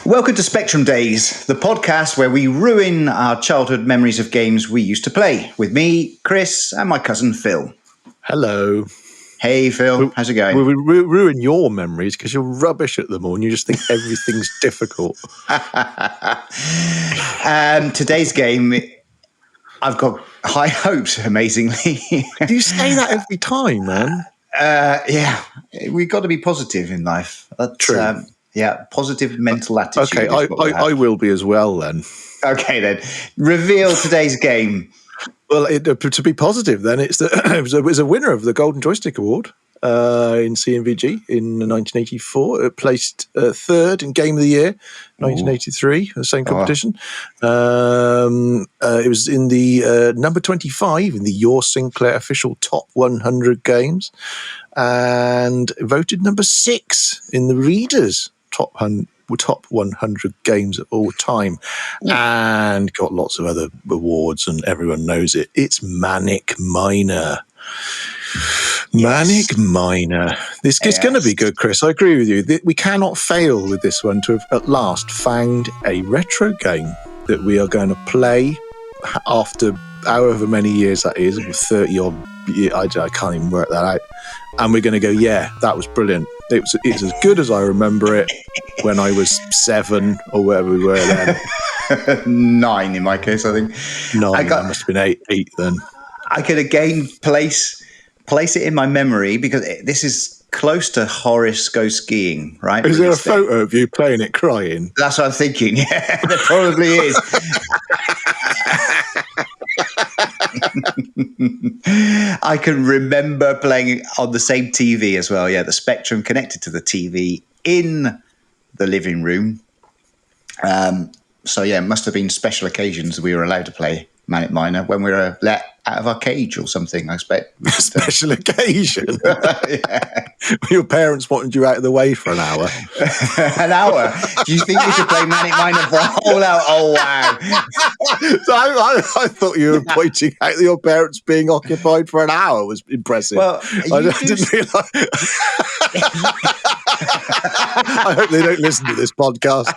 Welcome to Spectrum Days, the podcast where we ruin our childhood memories of games we used to play. With me, Chris, and my cousin Phil. Hello. Hey, Phil. How's it going? We ruin your memories because you're rubbish at them all and you just think everything's difficult. Today's game, I've got high hopes, amazingly. Do you say that every time, man? Yeah, we've got to be positive in life. That's, true. Yeah, positive mental attitude. Okay, I will be as well then. Okay, then. Reveal today's game. Well, to be positive, then it was a winner of the Golden Joystick Award in CMVG in 1984. It placed third in Game of the Year, 1983, the same competition. It was in the number 25 in the Your Sinclair official top 100 games, and voted number 6 in the Reader's top 100 games of all time, and got lots of other awards, and everyone knows it. It's Manic Miner. Manic Miner. This is going to be good, Chris. I agree with you. We cannot fail with this one to have at last found a retro game that we are going to play after however many years that is, 30 odd years. I can't even work that out. And we're going to go, yeah, that was brilliant. It's as good as I remember it when I was 7 or whatever we were then. 9 in my case, I think. 9, I must have been 8 then. I could again place it in my memory because this is close to Horace Go Skiing, right? Is there a photo of you playing it crying? That's what I'm thinking, yeah. There probably is. I can remember playing on the same TV as well. Yeah, the Spectrum connected to the TV in the living room. So yeah, it must have been special occasions we were allowed to play Manic Miner when we were let out of our cage or something, I expect. Special occasion? Yeah. Your parents wanted you out of the way for an hour. An hour? Do you think we should play Manic Miner for a whole hour? Oh, wow. So I thought you were pointing out that your parents being occupied for an hour was impressive. Well, I didn't realise. I hope they don't listen to this podcast.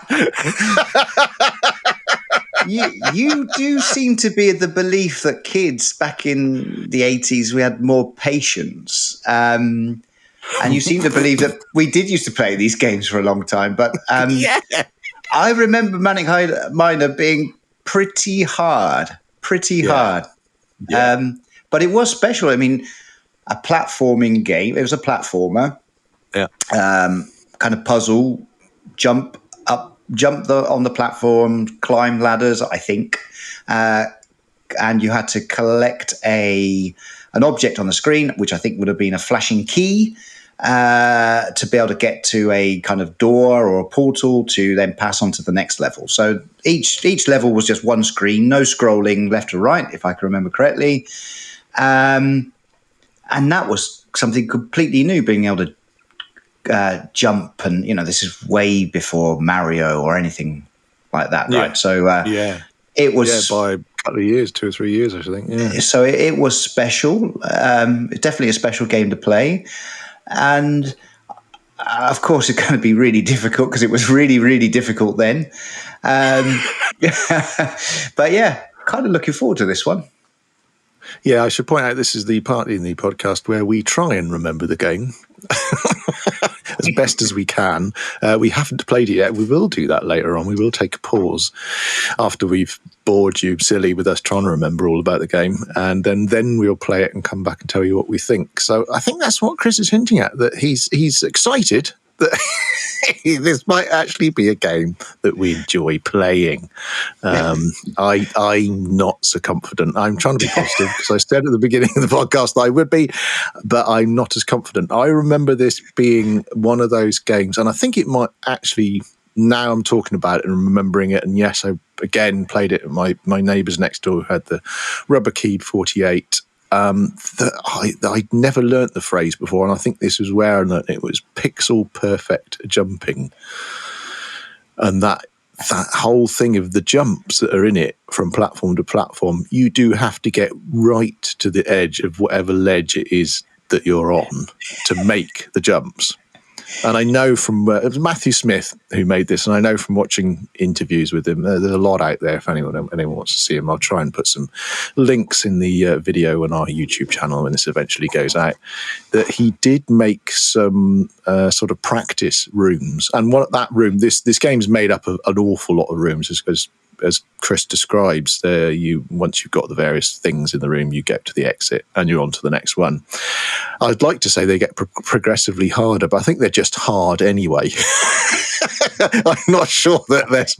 You do seem to be of the belief that kids back in the 80s, we had more patience. And you seem to believe that we did used to play these games for a long time. But yeah. I remember Manic Miner being pretty hard. Yeah. But it was special. I mean, a platforming game. It was a platformer. Yeah. Kind of puzzle, jump on the platform, climb ladders, I think. And you had to collect an object on the screen, which I think would have been a flashing key, to be able to get to a kind of door or a portal to then pass on to the next level. So each level was just one screen, no scrolling left or right, if I can remember correctly. And that was something completely new, being able to jump, and this is way before Mario or anything like that, right? So it was by a couple of years, 2 or 3 years, I think. Yeah. So it was special. Definitely a special game to play, and of course it's going to be really difficult because it was really, really difficult then. But yeah, kind of looking forward to this one. Yeah, I should point out this is the part in the podcast where we try and remember the game as best as we can. We haven't played it yet. We will do that later on. We will take a pause after we've bored you silly with us trying to remember all about the game, and then we'll play it and come back and tell you what we think. So I think that's what Chris is hinting at, that he's excited that this might actually be a game that we enjoy playing. I'm not so confident. I'm trying to be positive because I said at the beginning of the podcast that I would be, but I'm not as confident. I remember this being one of those games, and I think it might actually, now I'm talking about it and remembering it, and yes, I again played it at my neighbours next door who had the rubber keyed 48. I'd never learnt the phrase before, and I think this was where I learnt it. Was pixel perfect jumping, and that whole thing of the jumps that are in it from platform to platform, you do have to get right to the edge of whatever ledge it is that you're on to make the jumps. And I know from it was Matthew Smith who made this, and I know from watching interviews with him, there's a lot out there. If anyone wants to see him, I'll try and put some links in the video on our YouTube channel when this eventually goes out. That he did make some sort of practice rooms, and that room, this game's made up of an awful lot of rooms, as Chris describes. Once you've got the various things in the room, you get to the exit and you're on to the next one. I'd like to say they get progressively harder, but I think they're just hard anyway. I'm not sure that there's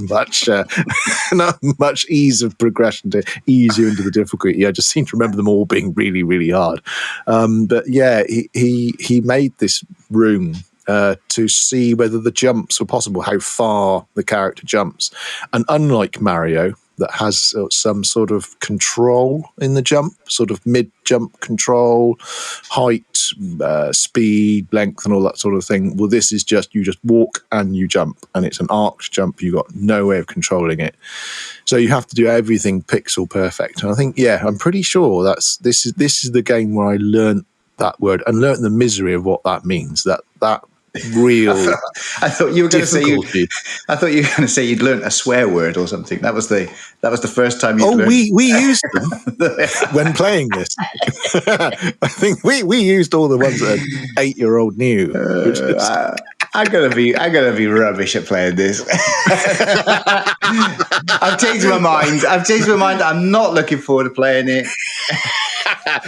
not much ease of progression to ease you into the difficulty. I just seem to remember them all being really, really hard. But yeah, he made this room to see whether the jumps were possible, how far the character jumps. And unlike Mario, that has some sort of control in the jump, sort of mid-jump control, height, speed, length, and all that sort of thing. Well, this is you just walk and you jump, and it's an arced jump. You've got no way of controlling it. So you have to do everything pixel perfect. And I think, I'm pretty sure this is the game where I learned that word and learned the misery of what that means. That real. I thought you were going to say. I thought you were going to say you'd learnt a swear word or something. That was the first time you. Oh, we used them when playing this. I think we used all the ones that an 8-year-old knew. I'm gonna be rubbish at playing this. I've changed my mind. I'm not looking forward to playing it.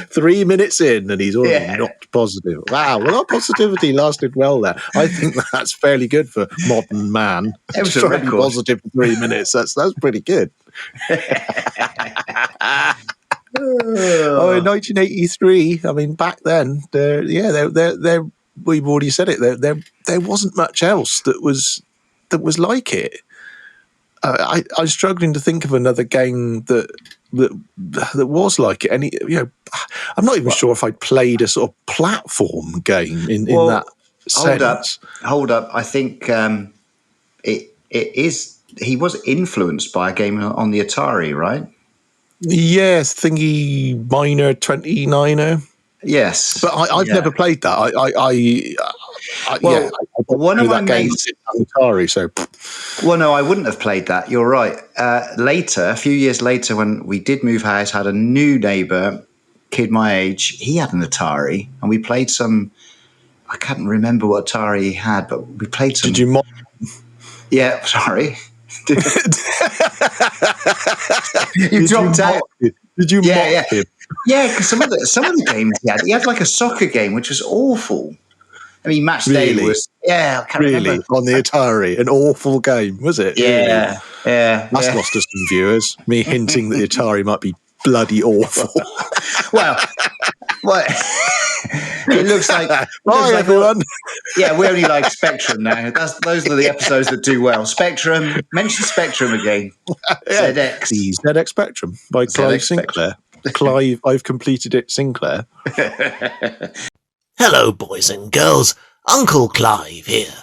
3 minutes in and he's already not positive. Wow, well, our positivity lasted well there. I think that's fairly good for modern man. It was a record. Positive for 3 minutes. That's pretty good. In 1983, I mean, back then, we've already said it. There wasn't much else that was like it. I'm struggling to think of another game that was like it. I'm not even sure if I played a sort of platform game in that sense. Hold up. I think it is. He was influenced by a game on the Atari, right? Yes, Thingy Miner 29er. Yes, but I've never played that. One of my mates Atari. So, well, no, I wouldn't have played that. You're right. Later, a few years later, when we did move house, had a new neighbour, kid my age. He had an Atari, and we played some. I can't remember what Atari he had, but we played some. Did you? Yeah, sorry. You dropped out. Did you mock him? Yeah, because some of the games he had like a soccer game, which was awful. I mean, Match Day was, I can't remember. On the Atari, an awful game, was it? Yeah, yeah. That's lost us some viewers. Me hinting that the Atari might be bloody awful. Well, it looks like. Bye, everyone. Yeah, we only like Spectrum now. Those are the episodes that do well. Spectrum. Mention Spectrum again. ZX. The ZX Spectrum by Clive Sinclair. Clive, I've completed it, Sinclair. Hello, boys and girls. Uncle Clive here.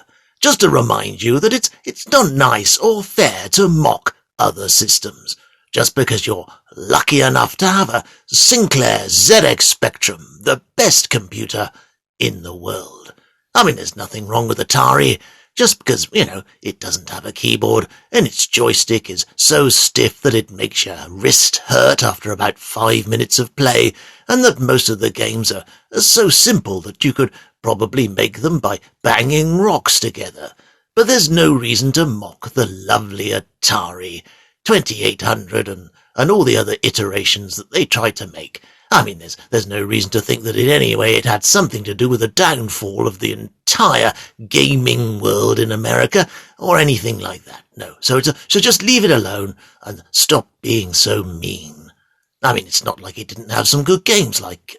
Just to remind you that it's not nice or fair to mock other systems. Just because you're lucky enough to have a Sinclair ZX Spectrum, the best computer in the world. I mean, there's nothing wrong with Atari. Just because, it doesn't have a keyboard and its joystick is so stiff that it makes your wrist hurt after about 5 minutes of play, and that most of the games are so simple that you could probably make them by banging rocks together. But there's no reason to mock the lovely Atari 2800 and all the other iterations that they tried to make. I mean, there's no reason to think that in any way it had something to do with the downfall of the entire gaming world in America or anything like that. No. So just leave it alone and stop being so mean. I mean, it's not like it didn't have some good games like,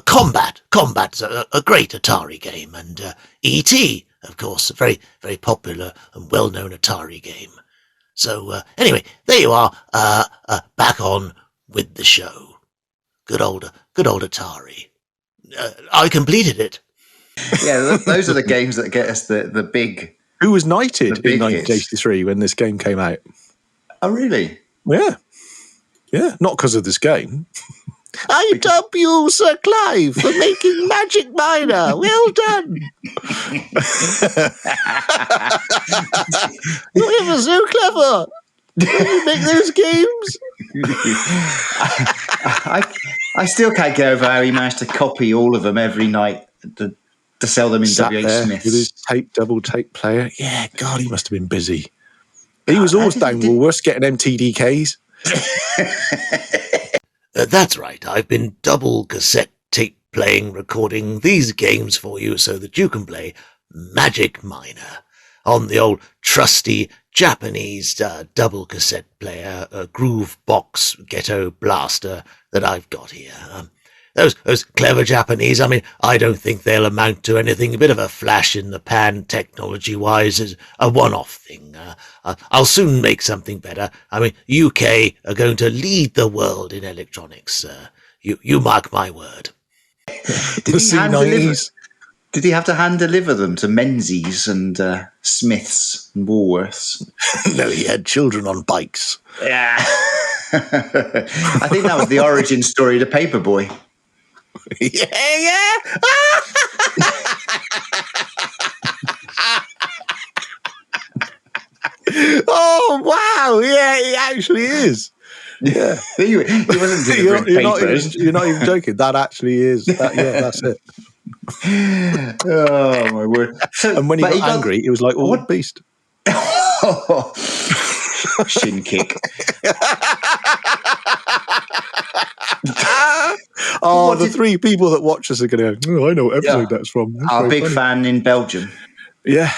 Combat. Combat's a great Atari game, and E.T., of course, a very, very popular and well-known Atari game. So, anyway, there you are, back on with the show. Good old Atari. I completed it. Yeah, those are the games that get us the big... Who was knighted in 1983 when this game came out? Oh, really? Yeah. Yeah, not because of this game. I dub you, Sir Clive, for making Magic Miner. Well done. You're ever so clever. When you make those games. I still can't get over how he managed to copy all of them every night to sell them in WH Smith's. With his double tape player. Yeah, God, he must have been busy. He was always down Woolworths getting MTDKs. That's right. I've been double cassette tape playing, recording these games for you so that you can play Magic Miner on the old trusty Japanese double cassette player, groove box ghetto blaster that I've got here. Those clever Japanese, I mean, I don't think they'll amount to anything. A bit of a flash in the pan technology-wise is a one-off thing. I'll soon make something better. I mean, UK are going to lead the world in electronics. You mark my word. Did he have to hand deliver them to Menzies and Smiths and Woolworths? No, he had children on bikes. Yeah. I think that was the origin story to Paperboy. Yeah. Oh, wow. Yeah, he actually is. Yeah. he wasn't delivering papers. You're not even joking. That actually is. That's it. Oh, my word. So, and when he got angry, it was like, oh, what beast? Shin kick. The three people that watch us are going to go, I know what episode that's from. That's our big fan in Belgium. Yeah.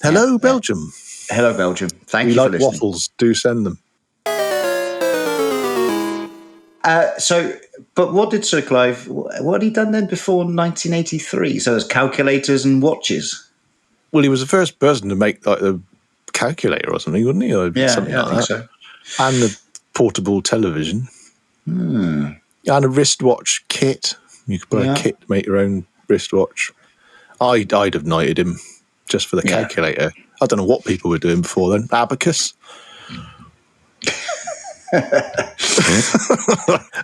Hello, Belgium. Hello, Belgium. Thank you for listening. Waffles. Do send them. But what did Sir Clive, what had he done then before 1983? So there's calculators and watches. Well, he was the first person to make like the calculator or something, wasn't he? Or something like I think that. so. And the portable television. And a wristwatch kit. You could buy a kit to make your own wristwatch. I'd have knighted him just for the calculator. I don't know what people were doing before then. Abacus.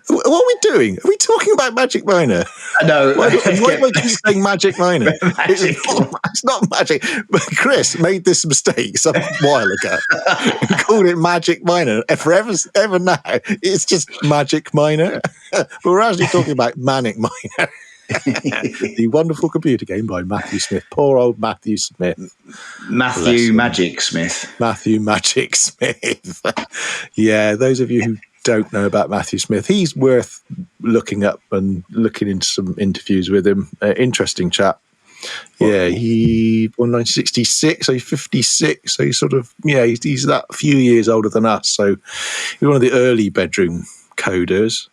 What are we doing? Are we talking about Magic Miner? No. Why am I keep saying Magic Miner? It's not magic. But Chris made this mistake some while ago and called it Magic Miner. And forever now, it's just Magic Miner. But we're actually talking about Manic Miner. The wonderful computer game by Matthew Smith. Poor old Matthew Smith. Matthew Magic Smith. Matthew Magic Smith. Yeah, those of you who don't know about Matthew Smith, he's worth looking up and looking into some interviews with him. Interesting chap. Yeah, he born 1966, so he's 56. So he's sort of, he's that few years older than us. So he's one of the early bedroom coders.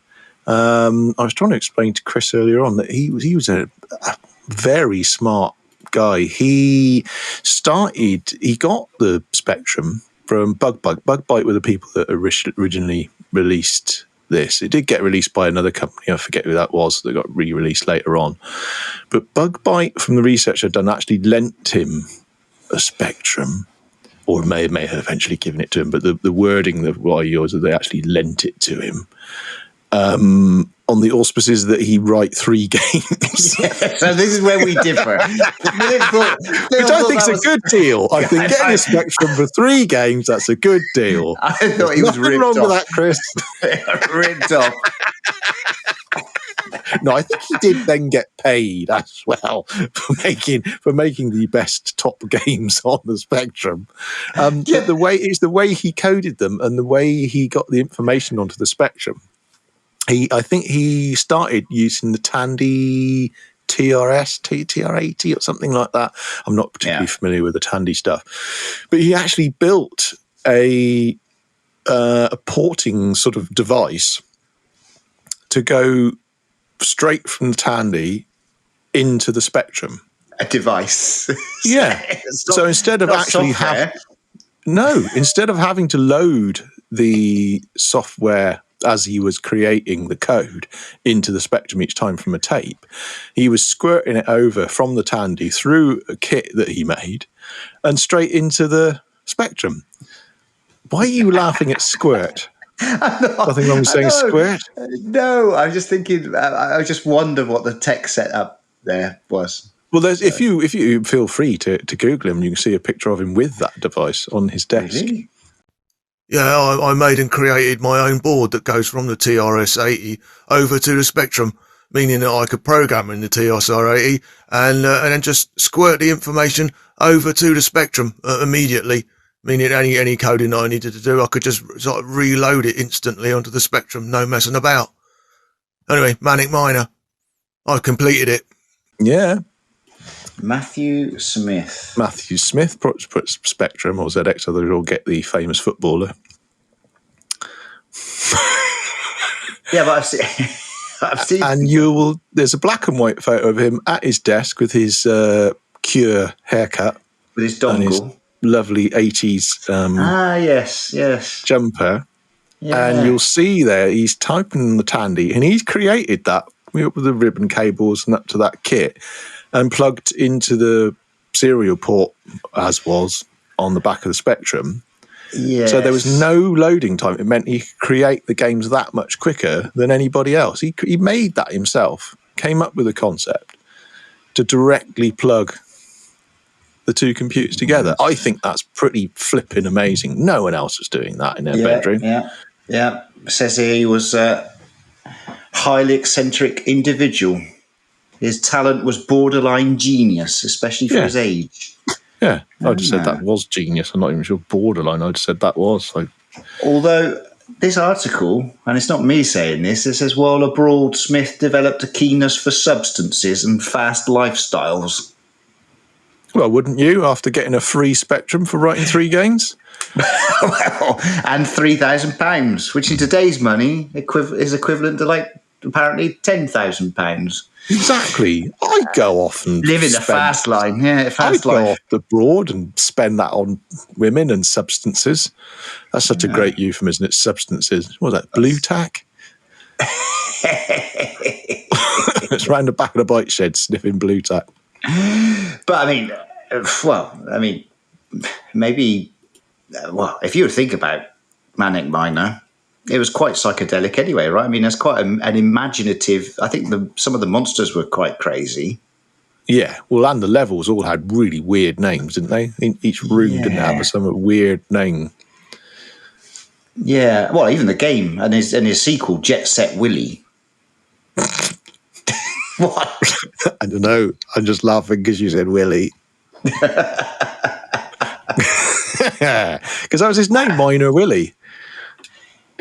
I was trying to explain to Chris earlier on that he was a very smart guy. He got the Spectrum from Bug Bite. Bug Bite were the people that originally released this. It did get released by another company. I forget who that was that got re-released later on. But Bug Bite, from the research I'd done, actually lent him a Spectrum, or may have eventually given it to him. But the wording that I used is they actually lent it to him. On the auspices that he write 3 games. So this is where we differ. Which I think is a good deal. I think getting a Spectrum for 3 games, that's a good deal. I thought he was ripped off. Nothing wrong with that, Chris. Ripped off. No, I think he did then get paid as well for making the best top games on the Spectrum. But the way he coded them and the way he got the information onto the Spectrum. I think he started using the Tandy TR80 or something like that. I'm not particularly familiar with the Tandy stuff, but he actually built a porting sort of device to go straight from the Tandy into the Spectrum. A device. Yeah. So instead of actually instead of having to load the software as he was creating the code into the Spectrum each time from a tape, he was squirting it over from the Tandy through a kit that he made and straight into the Spectrum. Why are you laughing at squirt? Nothing wrong with saying squirt. No, I'm just thinking. I just wonder what the tech setup there was. Well, there's if you feel free to Google him, you can see a picture of him with that device on his desk. Really? Yeah, I made and created my own board that goes from the TRS-80 over to the Spectrum, meaning that I could program in the TRS-80 and then just squirt the information over to the Spectrum immediately, meaning any coding that I needed to do, I could just sort of reload it instantly onto the Spectrum, no messing about. Anyway, Manic Miner, I completed it. Yeah. Matthew Smith puts Spectrum or ZX, so they'll all get the famous footballer. Yeah, but I've seen. And there's a black and white photo of him at his desk with his Cure haircut. With his dongle. And his lovely 80s yes. jumper. Yeah. And you'll see there, he's typing in the Tandy, and he's created that with the ribbon cables and up to that kit, and plugged into the serial port, as was on the back of the Spectrum. Yes. So there was no loading time. It meant he could create the games that much quicker than anybody else. He made that himself, came up with a concept to directly plug the two computers together. I think that's pretty flipping amazing. No one else was doing that in their bedroom. Yeah. It says here he was a highly eccentric individual. His talent was borderline genius, especially for his age. Yeah, I just said that was genius. I'm not even sure borderline. I just said that was. Although this article, and it's not me saying this, it says while abroad, Smith developed a keenness for substances and fast lifestyles. Well, wouldn't you, after getting a free Spectrum for writing 3 games? Well, and £3,000, which in today's money is equivalent to apparently £10,000. Exactly. I'd go off and live in the fast line. Yeah, fast life. Go off the broad and spend that on women and substances. That's such a great euphemism. It's substances. What was that? Blue tack? It's round the back of the bike shed sniffing blue tack. But maybe. Well, if you would think about Manic Miner, it was quite psychedelic anyway, right? I mean, there's quite an imaginative. I think some of the monsters were quite crazy. Yeah, well, and the levels all had really weird names, didn't they? Each room didn't have some weird name. Yeah, well, even the game and his sequel, Jet Set Willy. What? I don't know. I'm just laughing because you said Willy. Because that was his name, Minor Willy.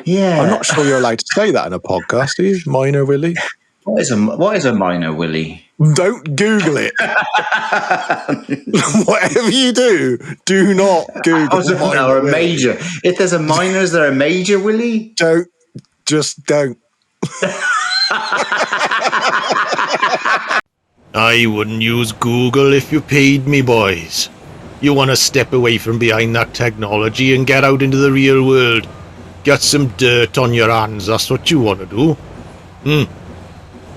Yeah, I'm not sure you're allowed to say that in a podcast, are you? Minor Willy. What is a minor Willy? Don't Google it. Whatever you do not Google. Or a major. If there's a minor, is there a major Willy? Don't. I wouldn't use Google if you paid me, boys. You want to step away from behind that technology and get out into the real world. Get some dirt on your hands, that's what you want to do.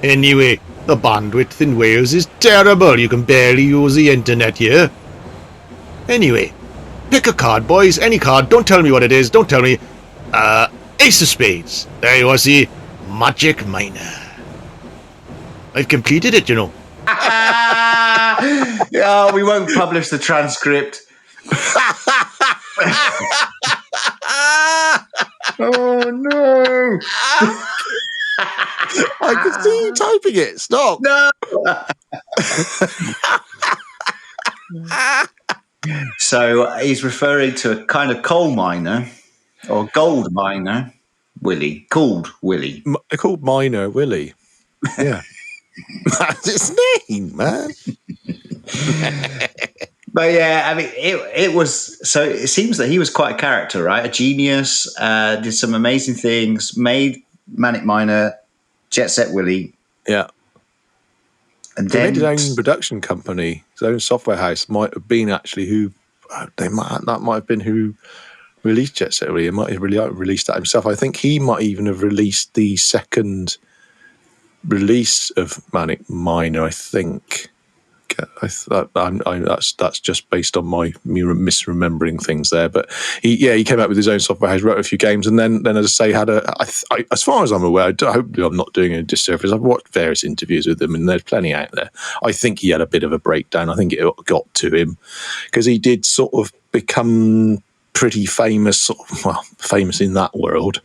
Anyway, the bandwidth in Wales is terrible. You can barely use the internet here. Anyway, pick a card, boys. Any card. Don't tell me what it is. Don't tell me. Ace of Spades. There you are, see. Manic Miner. I've completed it, you know. Oh, we won't publish the transcript. Oh, no. I can see you typing it. Stop. No. So he's referring to a kind of coal miner or gold miner, Willy, called Willy. They're called Minor Willy. Yeah. That's his name, man. But yeah, I mean, it was, so it seems that he was quite a character, right? A genius, did some amazing things, made Manic Miner, Jet Set Willy. Yeah. And he then made his own production company, his own software house. Might have been actually that might have been who released Jet Set Willy. He might have released that himself. I think he might even have released the second release of Manic Miner, I think. That's just based on my misremembering things there. But he came out with his own software house, wrote a few games, and then as I say, had as far as I'm aware, hopefully I'm not doing a disservice. I've watched various interviews with him, and there's plenty out there. I think he had a bit of a breakdown. I think it got to him because he did sort of become pretty famous, famous in that world.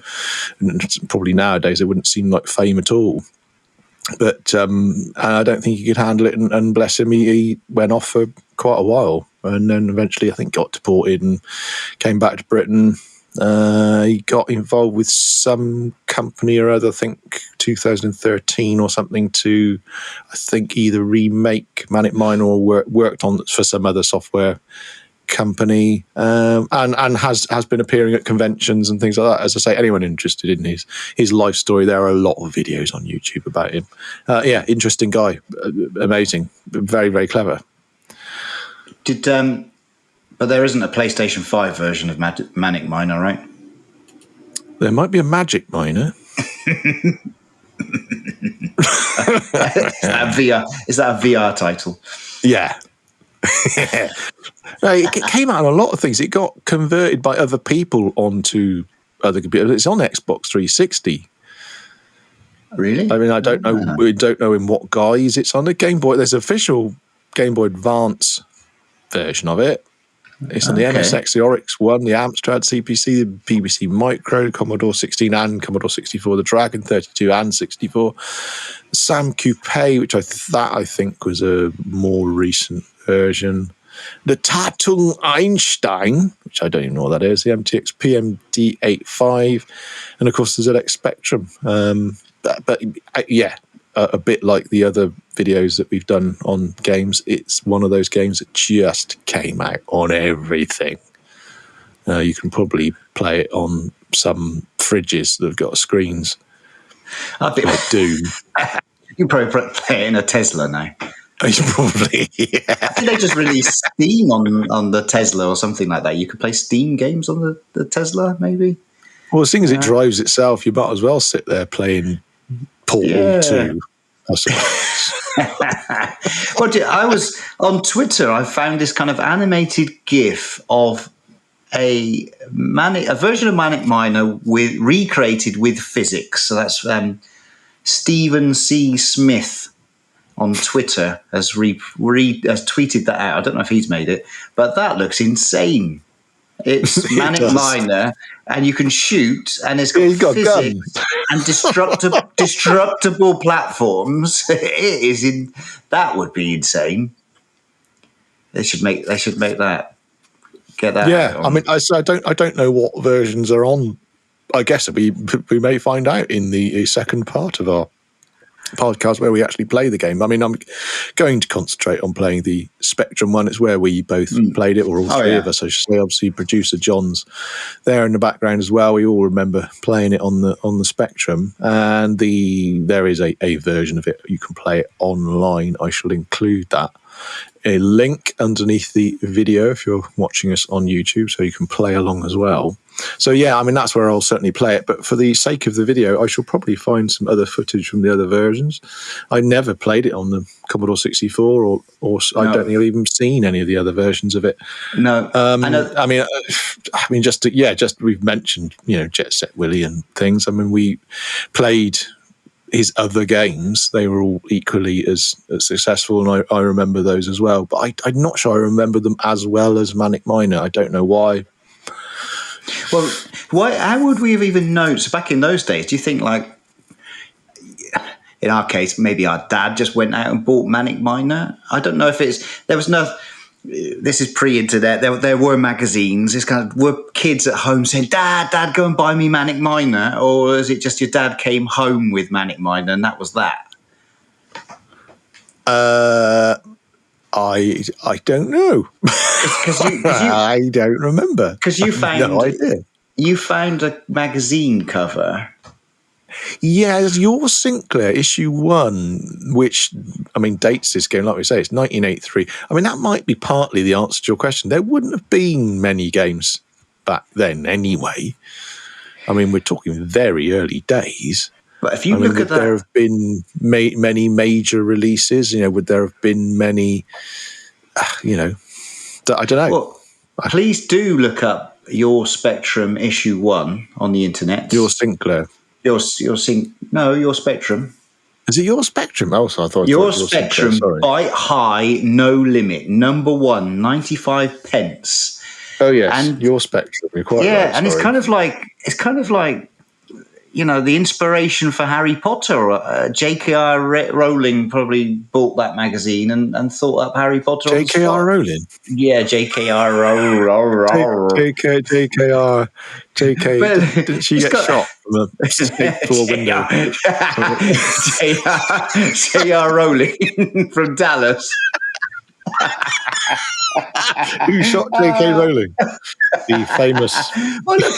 And probably nowadays it wouldn't seem like fame at all. But I don't think he could handle it, and bless him, he went off for quite a while, and then eventually I think got deported and came back to Britain. He got involved with some company or other, I think 2013 or something, to I think either remake Manic Miner or worked on for some other software company, and has been appearing at conventions and things like that. As I say, anyone interested in his life story, there are a lot of videos on YouTube about him. Interesting guy, amazing, very, very clever. But there isn't a PlayStation 5 version of Manic Miner, right? There might be a Magic Miner. Is that a VR title? Yeah. It came out on a lot of things. It got converted by other people onto other computers. It's on Xbox 360. Really? I mean, I don't know. We don't know in what guise it's on the Game Boy. There's an official Game Boy Advance version of it. It's on the MSX, the Oryx One, the Amstrad CPC, the BBC Micro, Commodore 16 and Commodore 64, the Dragon 32 and 64, the Sam Coupe, which I think was a more recent version, the Tatung Einstein, which I don't even know what that is, the MTX PMD85, and of course the ZX Spectrum. A bit like the other videos that we've done on games, it's one of those games that just came out on everything. You can probably play it on some fridges that have got screens. I think like Doom. You can probably play it in a Tesla now. Probably, yeah. I think they just released Steam on the Tesla or something like that. You could play Steam games on the Tesla, maybe. Well, seeing as it drives itself, you might as well sit there playing Portal 2, I suppose. I was on Twitter. I found this kind of animated GIF of a version of Manic Miner recreated with physics. So that's Stephen C. Smith on Twitter has tweeted that out. I don't know if he's made it, but that looks insane. It's Manic Miner, and you can shoot, and it's got physics and destructible platforms. It is that would be insane. They should make that. Get that. Yeah, I mean, I don't know what versions are on. I guess we may find out in the second part of our podcast where we actually play the game. I mean, I'm going to concentrate on playing the Spectrum one. It's where we both played it, or all three of us, I should say. Obviously, producer John's there in the background as well. We all remember playing it on the Spectrum, and there is a version of it. You can play it online. I shall include that. A link underneath the video if you're watching us on YouTube, so you can play along as well. So yeah, I mean, that's where I'll certainly play it, but for the sake of the video, I shall probably find some other footage from the other versions. I never played it on the Commodore 64, or no. I don't think I've even seen any of the other versions of it. No, I mean, just we've mentioned, Jet Set Willy and things. I mean, we played his other games. They were all equally as successful, and I remember those as well. But I'm not sure I remember them as well as Manic Miner. I don't know why. Well, how would we have even known? So back in those days, do you think, like, in our case, maybe our dad just went out and bought Manic Miner? I don't know if there was no... This is pre-internet. There were magazines. It's kind of, were kids at home saying, Dad, go and buy me Manic Miner? Or is it just your dad came home with Manic Miner and that was that? I don't know. I don't remember. Because you found a magazine cover. Yeah, it's your Sinclair issue 1, which, I mean, dates this game, like we say, it's 1983. I mean, that might be partly the answer to your question. There wouldn't have been many games back then anyway. I mean, we're talking very early days. But if you would look at there that, have been many major releases? Would there have been many? I don't know. well, please do look up your Spectrum issue 1 on the internet. Your Sinclair. Your Spectrum. Is it your Spectrum? Also, I thought Your it was Spectrum, Sinclair, sorry. Byte High, no limit, number 1, 95 pence. Oh yes, and your Spectrum. You're quite right. and sorry. it's kind of like the inspiration for Harry Potter. J.K.R. Rowling probably bought that magazine and thought up Harry Potter. J.K.R. Rowling. Yeah, J.K.R. Rowling. J.K. Didn't she get shot from a 6th floor window? J.R. Rowling from Dallas. Who shot J.K. Rowling? The famous. Well, look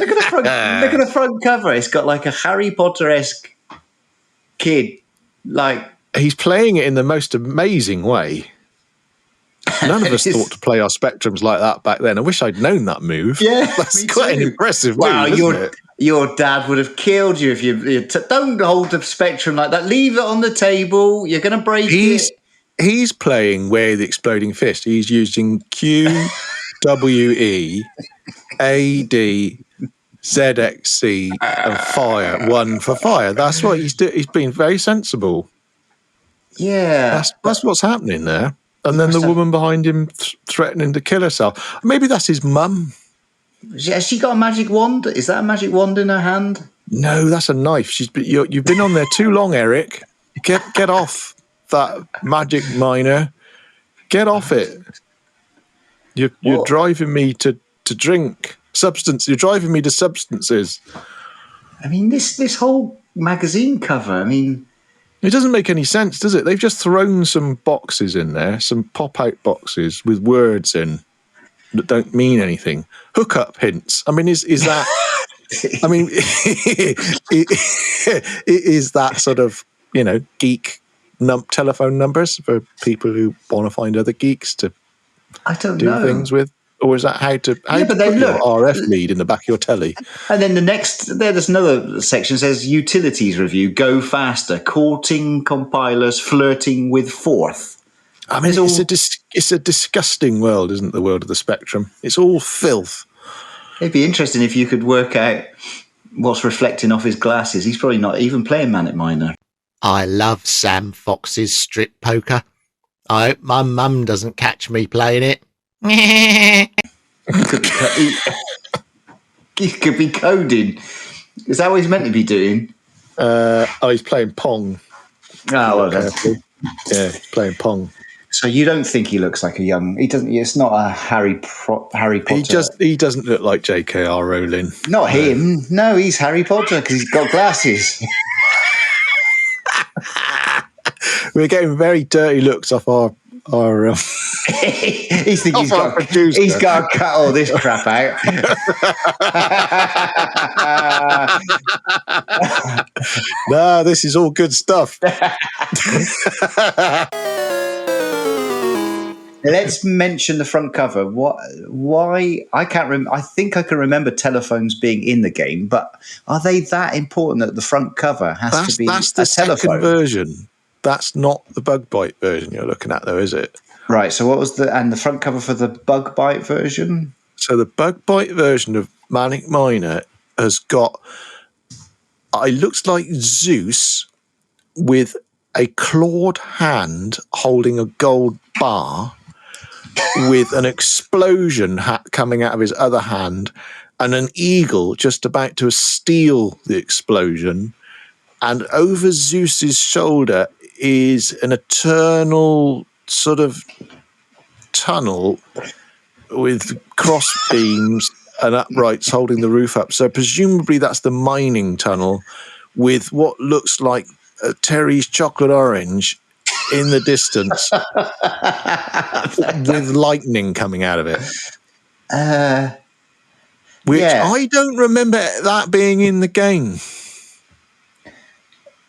at the front cover. It's got like a Harry Potter-esque kid. Like, he's playing it in the most amazing way. None of us thought to play our Spectrums like that back then. I wish I'd known that move. Yeah, that's quite an impressive move, isn't it? Your dad would have killed you if you don't hold the Spectrum like that. Leave it on the table. You're going to break it. He's playing Where the Exploding Fist. He's using Q, W, E, A, D, Z, X, C, and fire. 1 for fire. That's what he's doing. He's been very sensible. Yeah. That's what's happening there. And then the woman behind him threatening to kill herself. Maybe that's his mum. Has she got a magic wand? Is that a magic wand in her hand? No, that's a knife. You've been on there too long, Eric. Get off that Manic Miner. Get off it. You're driving me to drink substance. You're driving me to substances. I mean, this whole magazine cover. I mean, it doesn't make any sense, does it? They've just thrown some boxes in there, some pop-out boxes with words in that don't mean anything. Hookup hints. I mean, is that? I mean, is that sort of geek telephone numbers for people who want to find other geeks to do things with? Or is that how to put your RF lead in the back of your telly? And then there's another section that says utilities review, go faster, courting compilers, flirting with fourth. I mean, it's a disgusting world, isn't it, the world of the Spectrum? It's all filth. It'd be interesting if you could work out what's reflecting off his glasses. He's probably not even playing Manic Miner. I love Sam Fox's strip poker. I hope my mum doesn't catch me playing it. He could be coding. Is that what he's meant to be doing? He's playing Pong. Oh, well, he's playing Pong. So you don't think he looks like a young? He doesn't. It's not a Harry Potter. He doesn't look like J.K.R. Rowling. Not him. No, he's Harry Potter because he's got glasses. We're getting very dirty looks off our he's thinking he's got to cut all this crap out. No, this is all good stuff. Let's mention the front cover. Why? I can't remember. I think I can remember telephones being in the game, but are they that important that the front cover has to be that's the a telephone? Second version. That's not the Bug Bite version you're looking at, though, is it? Right. So what was the front cover for the Bug Bite version? So the Bug Bite version of Manic Miner has got. It looks like Zeus with a clawed hand holding a gold bar, with an explosion coming out of his other hand, and an eagle just about to steal the explosion. And over Zeus's shoulder is an eternal sort of tunnel with cross beams and uprights holding the roof up. So presumably that's the mining tunnel with what looks like Terry's chocolate orange in the distance with lightning coming out of it. Which I don't remember that being in the game.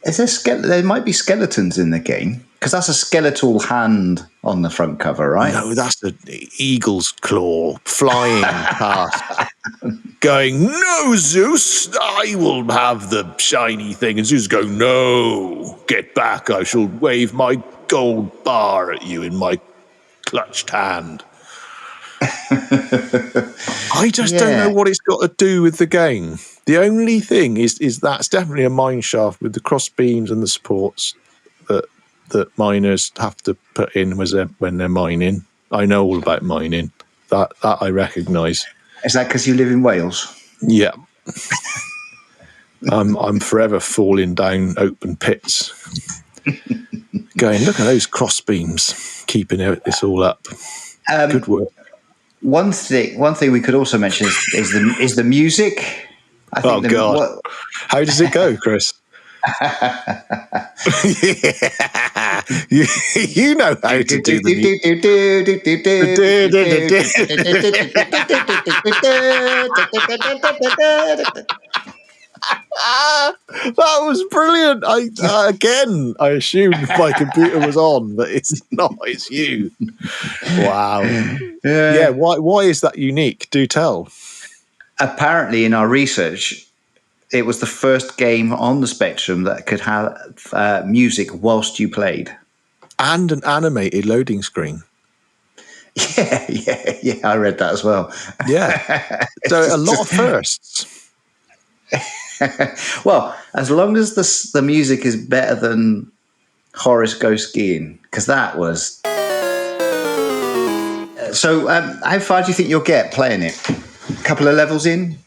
There might be skeletons in the game, because that's a skeletal hand on the front cover, right? No, that's the eagle's claw flying past. going, "No, Zeus, I will have the shiny thing." And Zeus going, "No, get back. I shall wave my gold bar at you in my clutched hand." I just don't know what it's got to do with the game. The only thing is that's definitely a mine shaft with the cross beams and the supports that miners have to put in when they're mining. I know all about mining. That I recognise. Is that because you live in Wales? Yeah. I'm forever falling down open pits. Going, look at those cross beams keeping this all up. Good work. One thing we could also mention is the music. I think God. How does it go, Chris? you know how to do the That was brilliant. I assumed my computer was on, but it's not. It's you. Wow. Yeah. Why is that unique? Do tell. Apparently, in our research, it was the first game on the Spectrum that could have music whilst you played. And an animated loading screen. Yeah. I read that as well. Yeah. So a lot of firsts. Well, as long as the music is better than Horace Goes Skiing, because that was... So how far do you think you'll get playing it? A couple of levels in?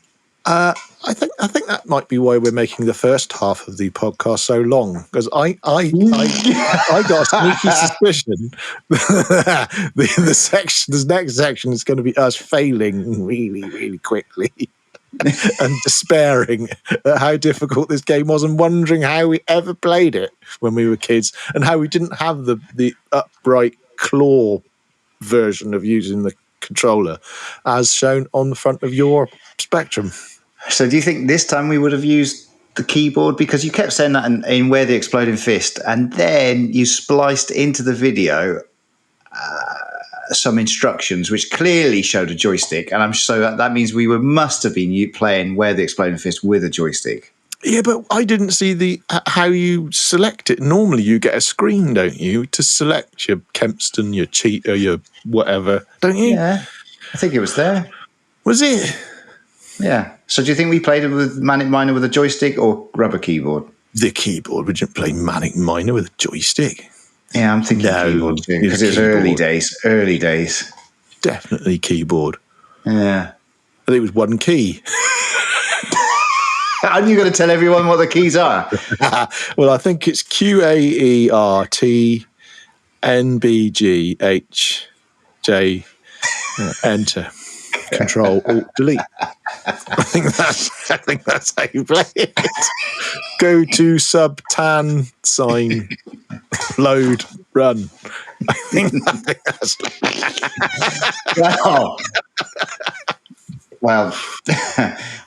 I think that might be why we're making the first half of the podcast so long, because I got a sneaky suspicion the next section is going to be us failing really, really quickly and despairing at how difficult this game was and wondering how we ever played it when we were kids and how we didn't have the upright claw version of using the controller as shown on the front of your Spectrum. So do you think this time we would have used the keyboard? Because you kept saying that in Where the Exploding Fist, and then you spliced into the video some instructions which clearly showed a joystick, and that means we must have been playing Where the Exploding Fist with a joystick. Yeah, but I didn't see how you select it. Normally you get a screen, don't you, to select your Kempston, your Cheetah, your whatever, don't you? Yeah, I think it was there. Was it? Yeah. So do you think we played it with Manic Miner with a joystick or rubber keyboard? The keyboard. We didn't play Manic Miner with a joystick. Yeah, I'm thinking keyboard too, because it was early days. Definitely keyboard. Yeah. I think it was one key. Aren't you going to tell everyone what the keys are? Well, I think it's QAERT NBGH enter. Control Alt Delete. I think that's how you play it. Go to sub-tan sign load run. I think that's well,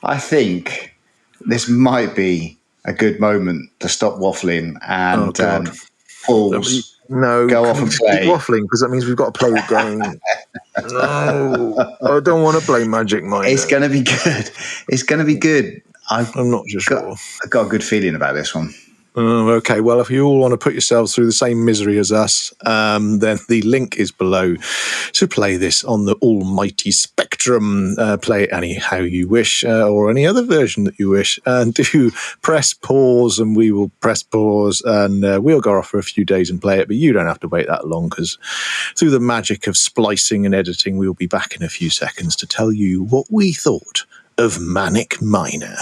I think this might be a good moment to stop waffling and pause. No, go off and play. Keep waffling, because that means we've got to play the game. No, I don't want to play Magic Miner. It's going to be good. It's going to be good. I'm not just sure. I've got a good feeling about this one. Oh, okay. Well, if you all want to put yourselves through the same misery as us, then the link is below to play this on the almighty Spectrum. Play it anyhow you wish, or any other version that you wish, and do press pause, and we will press pause, and we'll go off for a few days and play it, but you don't have to wait that long, because through the magic of splicing and editing, we'll be back in a few seconds to tell you what we thought of Manic Miner.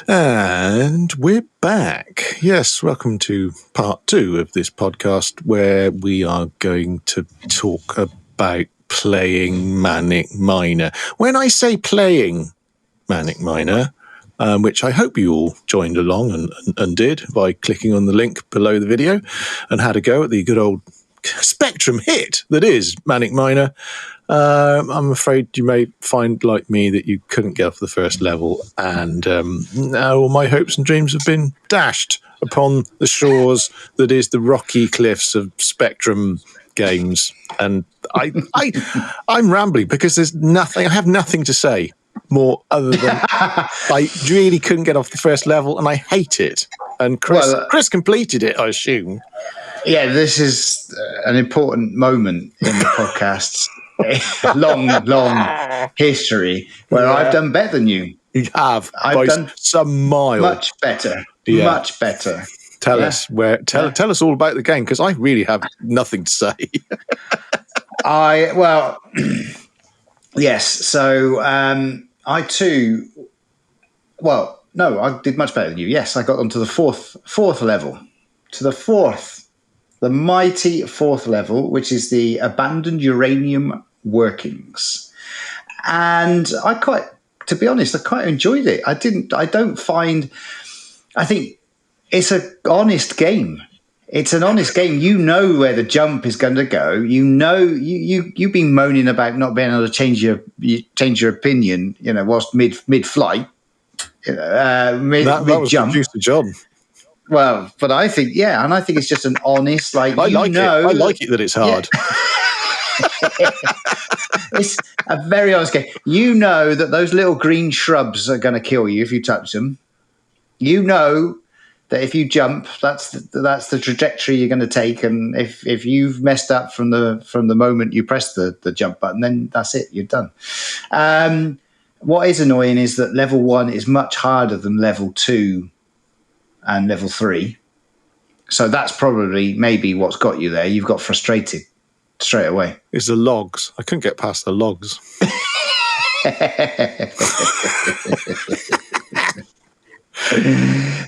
And we're back. Yes, welcome to part 2 of this podcast, where we are going to talk about playing Manic Miner. When I say playing Manic Miner, which I hope you all joined along and did by clicking on the link below the video and had a go at the good old Spectrum hit that is Manic Miner. I'm afraid you may find, like me, that you couldn't get off the first level, and now all my hopes and dreams have been dashed upon the shores that is the rocky cliffs of Spectrum games, and I'm rambling because there's nothing. I have nothing to say more other than I really couldn't get off the first level, and I hate it. And Chris completed it, I assume. Yeah, this is an important moment in the podcast's long history where I've done better than you. You have. I've done some mile. Much better. Yeah. Much better. Tell us tell us all about the game, because I really have nothing to say. Yes. So I too. Well, no, I did much better than you. Yes, I got onto the fourth level, the mighty fourth level, which is the abandoned uranium workings, and to be honest, I quite enjoyed it. I think it's an honest game. It's an honest game. You know where the jump is going to go. You know, you've been moaning about not being able to change your opinion, whilst mid-flight, mid jump. That was producer John. Well, but I think, and I think it's just an honest, I like it that it's hard. Yeah. It's a very honest game. You know that those little green shrubs are going to kill you if you touch them. You know that if you jump, that's the trajectory you're going to take, and if you've messed up from the moment you press the jump button, then that's it, you're done. What is annoying is that level 1 is much harder than level 2 and level 3, so that's probably maybe what's got you there. You've got frustrated straight away. It's the logs. I couldn't get past the logs.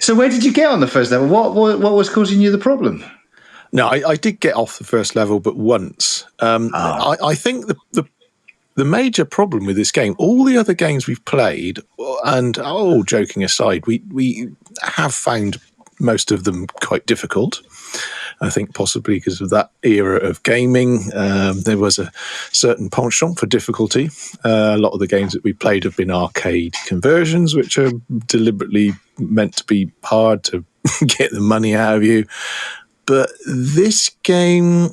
So where did you get on the first level? What was causing you the problem? No, I did get off the first level, but once. I think the major problem with this game, all the other games we've played, and all joking aside, we have found most of them quite difficult. I think possibly because of that era of gaming, there was a certain penchant for difficulty. A lot of the games that we played have been arcade conversions, which are deliberately meant to be hard to get the money out of you. But this game,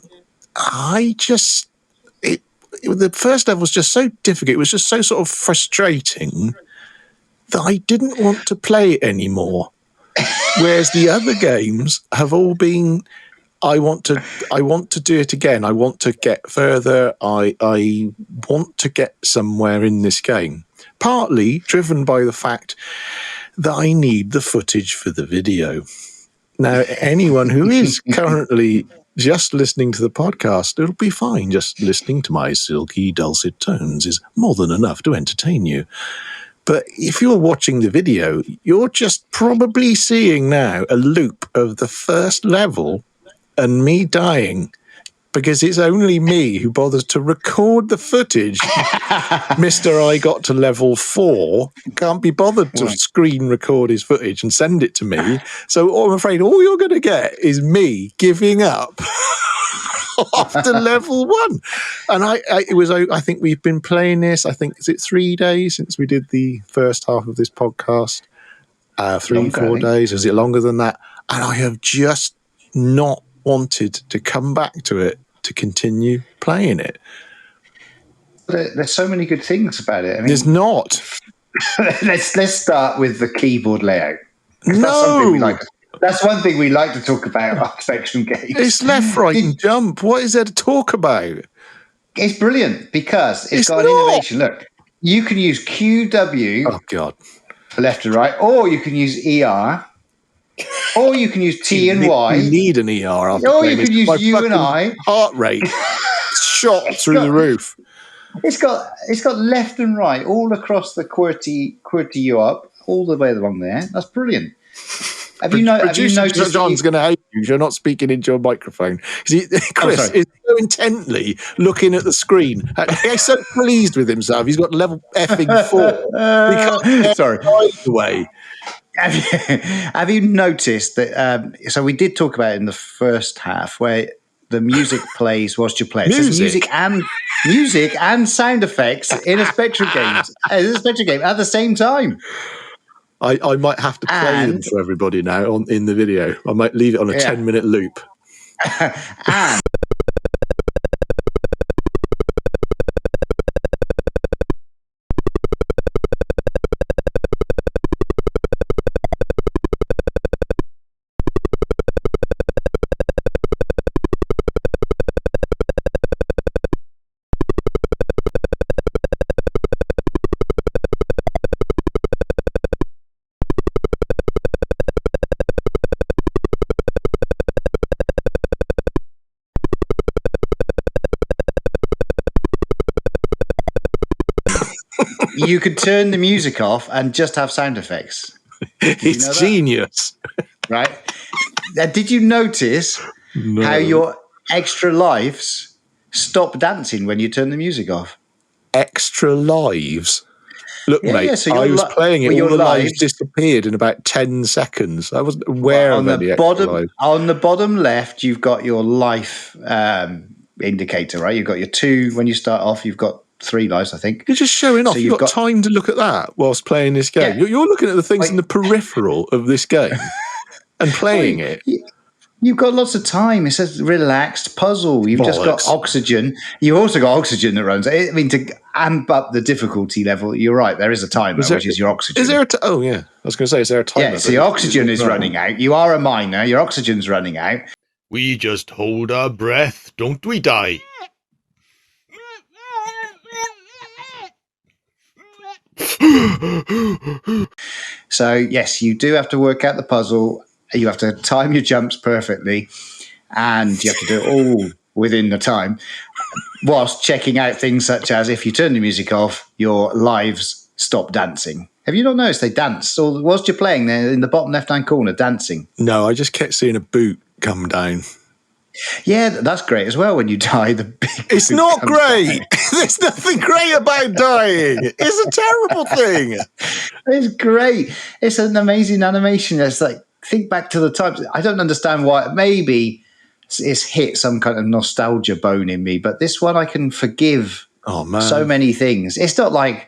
the first level was just so difficult. It was just so sort of frustrating that I didn't want to play it anymore. Whereas the other games have all been, I want to do it again. I want to get further. I want to get somewhere in this game. Partly driven by the fact that I need the footage for the video. Now, anyone who is currently just listening to the podcast, it'll be fine. Just listening to my silky, dulcet tones is more than enough to entertain you. But if you're watching the video, you're just probably seeing now a loop of the first level and me dying because it's only me who bothers to record the footage. Mr. I got to level 4, can't be bothered to screen record his footage and send it to me. So I'm afraid all you're going to get is me giving up after level 1. And I think we've been playing this, is it 3 days since we did the first half of this podcast? 3-4 days. Is it longer than that? And I have just not wanted to come back to it to continue playing it. There's so many good things about it. I mean, there's not. Let's start with the keyboard layout. No. That's one thing we like to talk about on Spectrum games. It's left, right, and jump. What is there to talk about? It's brilliant because it's got an innovation. Look, you can use QW for left and right, or you can use ER, or you can use T and Y. You need an ER after or you can use U and I. Heart rate shot through the roof. It's got left and right all across the QWERTY U up, all the way along there. That's brilliant. Have you noticed? John's going to hate you. You're not speaking into your microphone. Chris is so intently looking at the screen. He's so pleased with himself. He's got level effing 4. Sorry. Away. Have you noticed that? So we did talk about it in the first half where the music plays whilst you play. Music and sound effects in a Spectrum game at the same time. I might have to play them for everybody now in the video. I might leave it on a 10-minute loop. And you could turn the music off and just have sound effects. It's genius. Right? Did you notice how your extra lives stop dancing when you turn the music off? Extra lives? Look, mate, yeah, so I was playing it, all the lives disappeared in about 10 seconds. I wasn't aware of any extra lives. On the bottom left, you've got your life indicator, right? You've got your 2 when you start off. You've got 3 lives, I think. You're just showing off. So you've got time to look at that whilst playing this game. Yeah. You're looking at the things in the peripheral of this game and playing it. You've got lots of time. It says relaxed puzzle. You've just got oxygen. You've also got oxygen that runs. I mean, to amp up the difficulty level, you're right. There is a timer, which is your oxygen. Is there oh, yeah. I was going to say, is there a timer? Yeah, so your oxygen is running out. You are a miner. Your oxygen's running out. We just hold our breath, don't we, Die? So, yes, you do have to work out the puzzle. You have to time your jumps perfectly, and you have to do it all within the time, whilst checking out things such as if you turn the music off, your lives stop dancing. Have you not noticed they dance? Or whilst you're playing, they're in the bottom left-hand corner dancing. No, I just kept seeing a boot come down. Yeah, that's great as well when you die. It's not great. There's nothing great about dying. It's a terrible thing. It's great. It's an amazing animation. It's like, think back to the times. I don't understand why. Maybe it's hit some kind of nostalgia bone in me, but this one I can forgive. Oh man, so many things. It's not like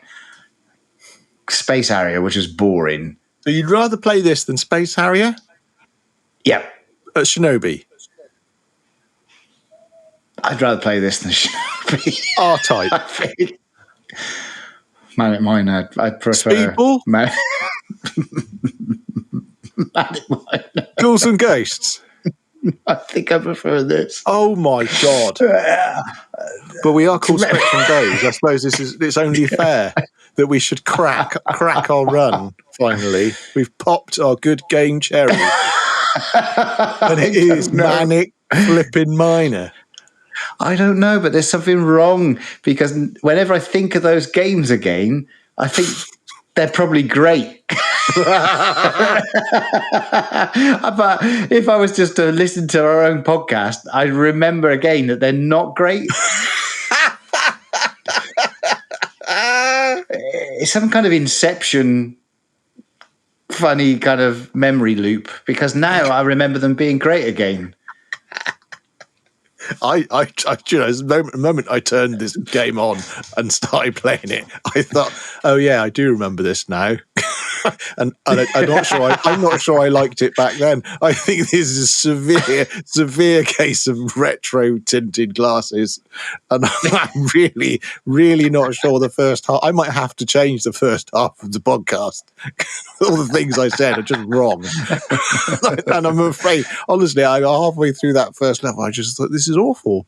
Space Harrier, which is boring. So you'd rather play this than Space Harrier? Yeah. Shinobi. I'd rather play this than Shinobi. R-Type. Manic Miner. I'd prefer Speedball? Manic Miner. Ghouls and Ghosts. I think I prefer this. Oh my god! But we are called Spectrum Days. I suppose it's only fair that we should crack our run. Finally, we've popped our good game cherry, and it is Manic flipping Miner. I don't know, but there's something wrong because whenever I think of those games again, I think they're probably great. But if I was just to listen to our own podcast, I'd remember again that they're not great. It's some kind of Inception funny kind of memory loop because now I remember them being great again. You know, the moment I turned this game on and started playing it, I thought, "Oh yeah, I do remember this now." and I'm not sure I liked it back then. I think this is a severe case of retro tinted glasses, and I'm really, really not sure the first half. I might have to change the first half of the podcast. All the things I said are just wrong, and I'm afraid, honestly, I got halfway through that first level. I just thought, this is awful.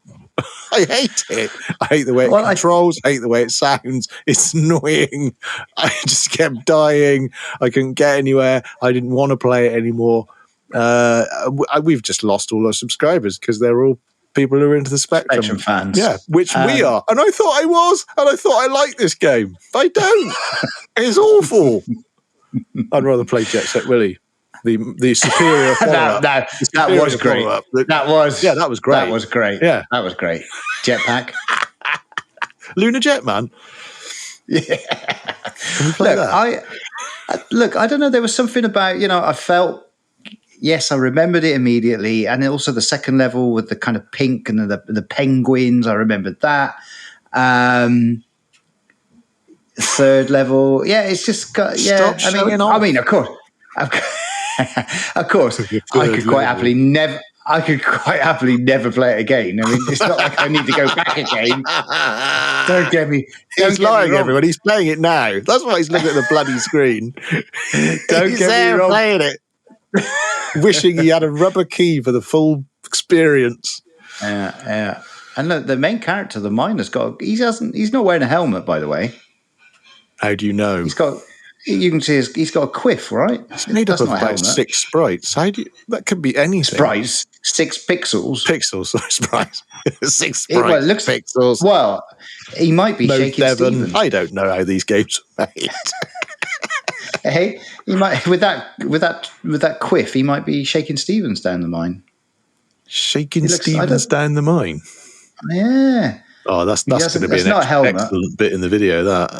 I hate it. I hate the way it controls. I hate the way it sounds. It's annoying. I just kept dying. I couldn't get anywhere. I didn't want to play it anymore. We've just lost all our subscribers because they're all people who are into the Spectrum fans. Yeah, which we are. And I thought I was. And I thought I liked this game. I don't. It's awful. I'd rather play Jet Set Willy. The superior follow-up. That was great. That was great. That was great. Yeah, that was great. Jetpack. Lunar Jet Man. Yeah. Can we play that? I don't know. There was something about, I felt, yes, I remembered it immediately. And also the second level with the kind of pink and the penguins. I remembered that. Third level. Yeah, it's just got, yeah. I mean, of course. Of course, I could quite happily never play it again. I mean, it's not like I need to go back again. Don't get me. He's lying, everyone. He's playing it now. That's why he's looking at the bloody screen. Don't get me wrong. Playing it, wishing he had a rubber key for the full experience. Yeah. And look, the main character, the miner's he's not wearing a helmet, by the way. How do you know? You can see he's got a quiff, right? It's made up of about 6 sprites. That could be anything. Sprites. 6 pixels. Pixels, sprites. 6 Well, sprites, it looks pixels. Well, he might be No shaking Devon. Stevens. I don't know how these games are made. Hey, he might with that quiff. He might be shaking Stevens down the mine. Shaking Stevens down the mine. Yeah. Oh, that's going to be an excellent bit in the video. That.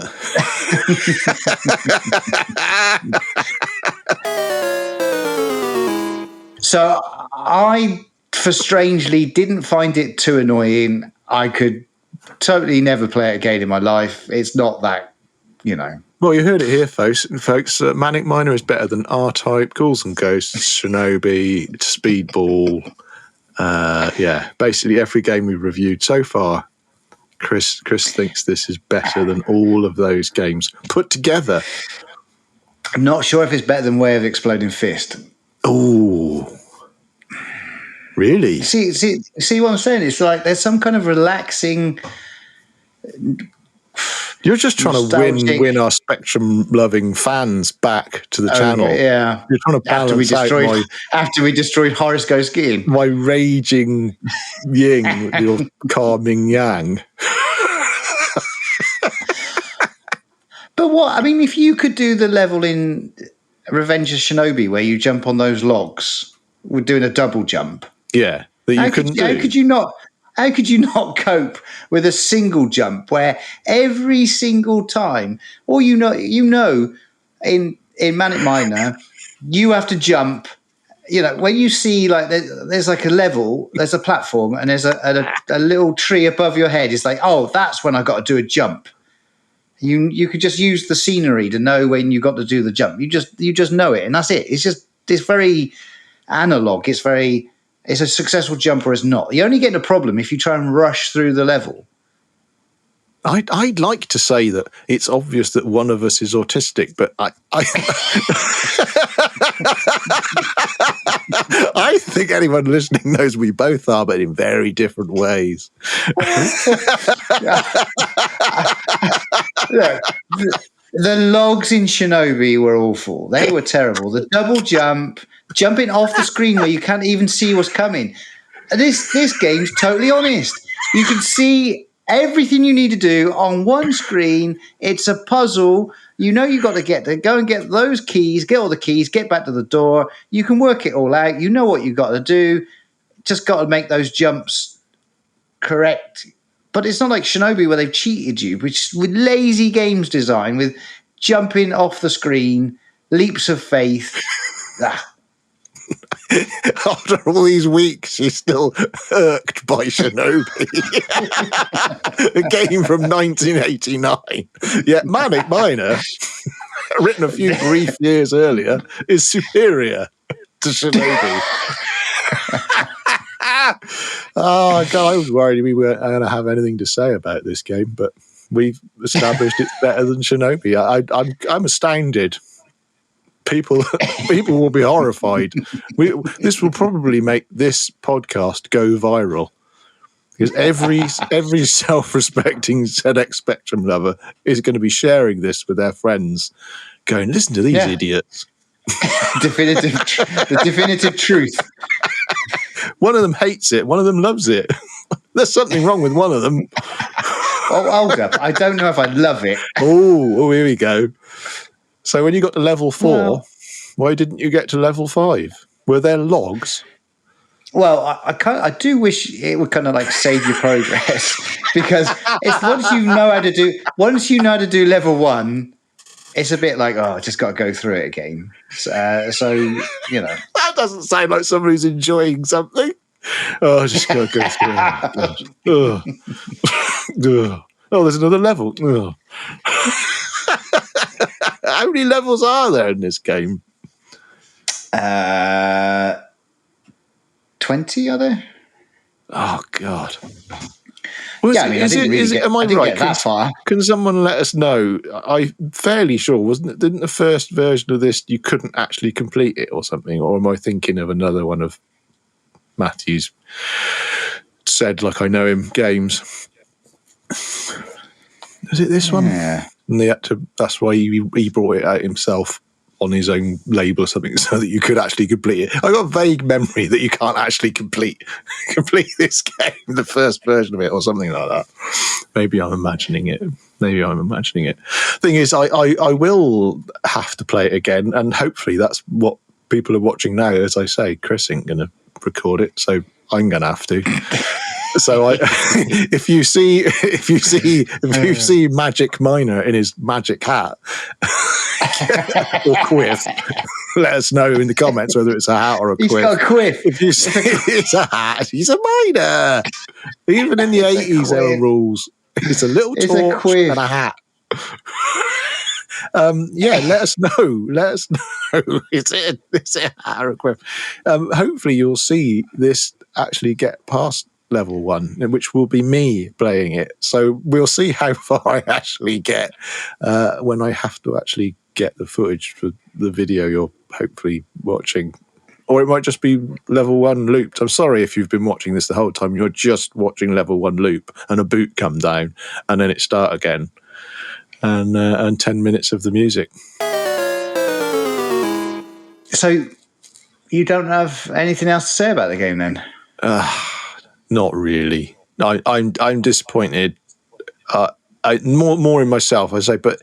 So I, for strangely, didn't find it too annoying. I could totally never play it again in my life. It's not that, Well, you heard it here, folks. Manic Miner is better than R-Type, Ghouls and Ghosts, Shinobi, Speedball. Basically every game we've reviewed so far. Chris thinks this is better than all of those games put together. I'm not sure if it's better than Way of Exploding Fist. Oh, really? See what I'm saying? It's like there's some kind of relaxing. You're just trying to win our Spectrum-loving fans back to the channel. Yeah, you're trying to balance after we destroyed Horoscope Skiing. My raging yin with your calming yang. But what I mean, if you could do the level in Revenge of Shinobi where you jump on those logs, we're doing a double jump. Yeah, that you couldn't do. How could you not? How could you not cope with a single jump where every single time, or in Manic Miner, you have to jump. When you see like there's like a level, there's a platform, and there's a little tree above your head. It's like, oh, that's when I got to do a jump. You could just use the scenery to know when you got to do the jump. You just know it, and that's it. It's very analog. It's a successful jump or it's not. You're only getting a problem if you try and rush through the level. I'd like to say that it's obvious that one of us is autistic, but I think anyone listening knows we both are, but in very different ways. Look, the logs in Shinobi were awful. They were terrible. The double jump, jumping off the screen where you can't even see what's coming. This game's totally honest. You can see everything you need to do on one screen. It's a puzzle. You've got to go and get those keys, get all the keys, get back to the door. You can work it all out. You know what you've got to do. Just got to make those jumps correct. But it's not like Shinobi where they've cheated you, with lazy games design, with jumping off the screen, leaps of faith. After all these weeks, you're still irked by Shinobi. A game from 1989. Yet Manic Miner, written a few brief years earlier, is superior to Shinobi. Oh, God, I was worried we weren't going to have anything to say about this game, but we've established it's better than Shinobi. I'm astounded. People will be horrified. This will probably make this podcast go viral because every self-respecting ZX Spectrum lover is going to be sharing this with their friends, going, "Listen to these idiots." The definitive truth. One of them hates it. One of them loves it. There's something wrong with one of them. Oh, hold up. I don't know if I love it. Oh, here we go. So when you got to level 4, why didn't you get to level 5? Were there logs? Well, I do wish it would kind of like save your progress because it's once you know how to do level 1, it's a bit like, I just got to go through it again. So That doesn't sound like someone who's enjoying something. I just got to go through it. Oh, there's another level. How many levels are there in this game? 20, are there? Oh, God. Am I right? That far. Can someone let us know? I'm fairly sure, didn't the first version of this, you couldn't actually complete it or something? Or am I thinking of another one of Matthew's said, like I know him, games? Is it this one? Yeah. And that's why he brought it out himself. on his own label or something so that you could actually complete it. I got a vague memory that you can't actually complete this game, the first version of it, or something like that. Maybe I'm imagining it. Thing is, I will have to play it again, and hopefully that's what people are watching now. As I say, Chris ain't going to record it, so I'm going to have to. So if you see Magic Miner in his magic hat or quiff, let us know in the comments whether it's a hat or a quiff. He's got a quiff. If you see it's a hat, he's a miner. Even in the 80s, there were rules. It's a little torch and a hat. Let us know. Is it a hat or a quiff? Hopefully, you'll see this actually get past level 1, which will be me playing it. So we'll see how far I actually get when I have to actually get the footage for the video you're hopefully watching. Or it might just be level 1 looped. I'm sorry if you've been watching this the whole time. You're just watching level 1 loop and a boot come down and then it start again. And 10 minutes of the music. So you don't have anything else to say about the game then? Not really. I'm disappointed. More in myself, I say, but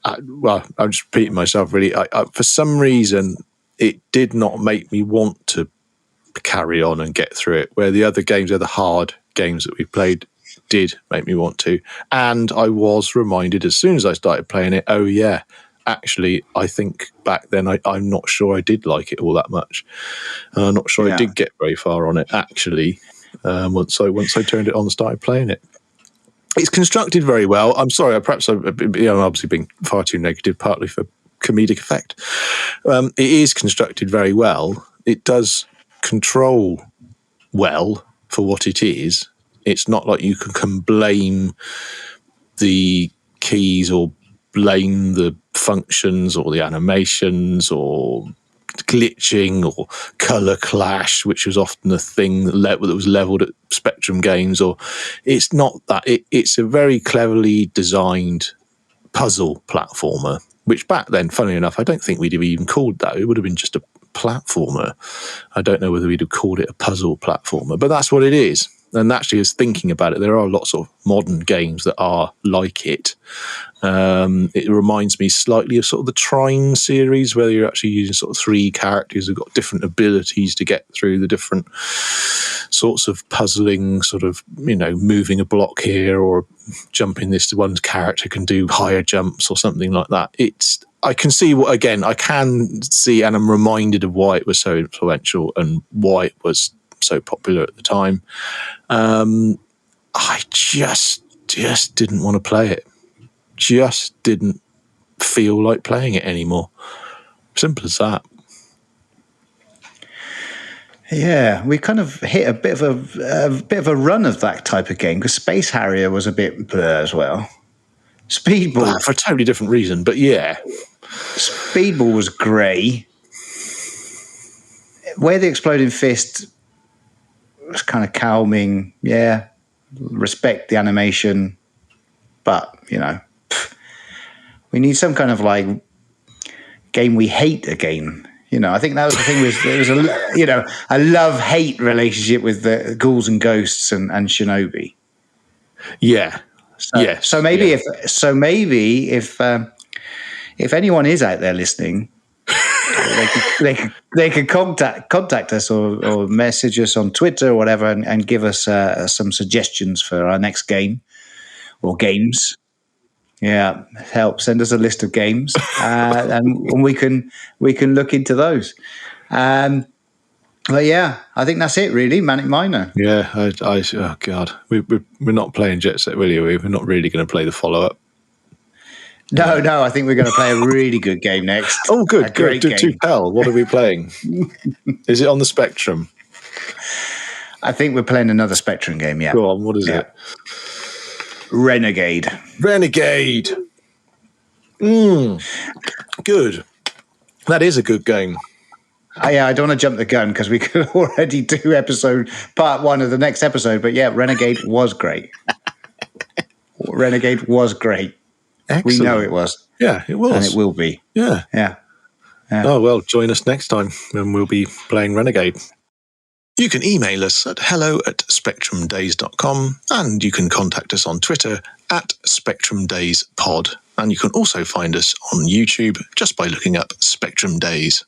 I'm just repeating myself. Really, for some reason, it did not make me want to carry on and get through it. Where the other games, the hard games that we played, did make me want to. And I was reminded as soon as I started playing it, oh yeah, actually, I think back then I'm not sure I did like it all that much. I'm not sure I did get very far on it actually. Once I turned it on and started playing it. It's constructed very well. I'm sorry, perhaps I'm obviously being far too negative, partly for comedic effect. It is constructed very well. It does control well for what it is. It's not like you can blame the keys or blame the functions or the animations or glitching or color clash, which was often a thing that was leveled at Spectrum games. Or it's not that. It's a very cleverly designed puzzle platformer, which back then, funnily enough, I don't think we'd have even called that. It would have been just a platformer. I don't know whether we'd have called it a puzzle platformer, but that's what it is. And actually, as thinking about it, there are lots of modern games that are like it. It reminds me slightly of sort of the Trine series, where you're actually using sort of 3 characters who've got different abilities to get through the different sorts of puzzling, sort of, moving a block here or jumping this. One character can do higher jumps or something like that. I can see I can see, and I'm reminded of why it was so influential and why it was so popular at the time. I just didn't want to play it. Just didn't feel like playing it anymore. Simple as that. Yeah, we kind of hit a bit of a run of that type of game because Space Harrier was a bit blur as well. Speedball for a totally different reason, but yeah. Speedball was grey. Where the Exploding Fist was kind of calming. Yeah, respect the animation, but we need some kind of like game we hate again. I think that was the thing. There was a love-hate relationship with the Ghouls and Ghosts and Shinobi. Yeah. So maybe if anyone is out there listening, they could contact us or message us on Twitter or whatever and give us some suggestions for our next game or games. Yeah, help send us a list of games and we can look into those. But yeah, I think that's it really. Manic Miner. Yeah, oh god, we're not playing Jet Set Willy, are we? We're not really going to play the follow up. No, I think we're going to play a really good game next. Oh, good. Do tell. What are we playing? Is it on the Spectrum? I think we're playing another Spectrum game. Yeah. Go on. What is it? Renegade. Good. That is a good game. Yeah, I don't want to jump the gun because we could already do part 1 of the next episode. But yeah, Renegade was great. Excellent. We know it was. Yeah, it was. And it will be. Yeah. Yeah. Oh, well, join us next time when we'll be playing Renegade. You can email us at hello@spectrumdays.com, and you can contact us on Twitter @SpectrumDaysPod. And you can also find us on YouTube just by looking up Spectrum Days.